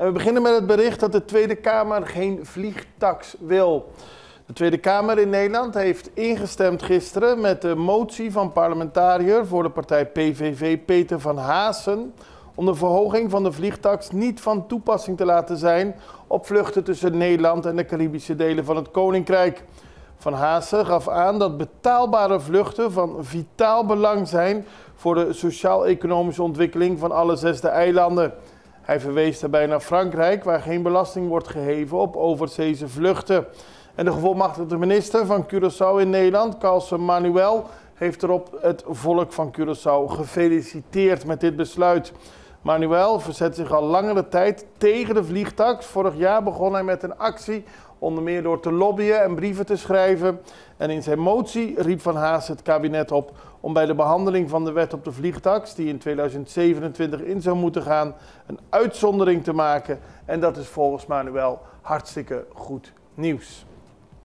En we beginnen met het bericht dat de Tweede Kamer geen vliegtax wil. De Tweede Kamer in Nederland heeft ingestemd gisteren met de motie van parlementariër voor de partij PVV Peter van Haasen om de verhoging van de vliegtax niet van toepassing te laten zijn op vluchten tussen Nederland en de Caribische delen van het Koninkrijk. Van Haasen gaf aan dat betaalbare vluchten van vitaal belang zijn voor de sociaal-economische ontwikkeling van alle 6 eilanden. Hij verwees daarbij naar Frankrijk, waar geen belasting wordt geheven op overzeese vluchten. En de gevolmachtigde minister van Curaçao in Nederland, Carlsen Manuel, heeft erop het volk van Curaçao gefeliciteerd met dit besluit. Manuel verzet zich al langere tijd tegen de vliegtax. Vorig jaar begon hij met een actie, onder meer door te lobbyen en brieven te schrijven. En in zijn motie riep Van Haasen het kabinet op om bij de behandeling van de wet op de vliegtax, die in 2027 in zou moeten gaan, een uitzondering te maken. En dat is volgens Manuel hartstikke goed nieuws.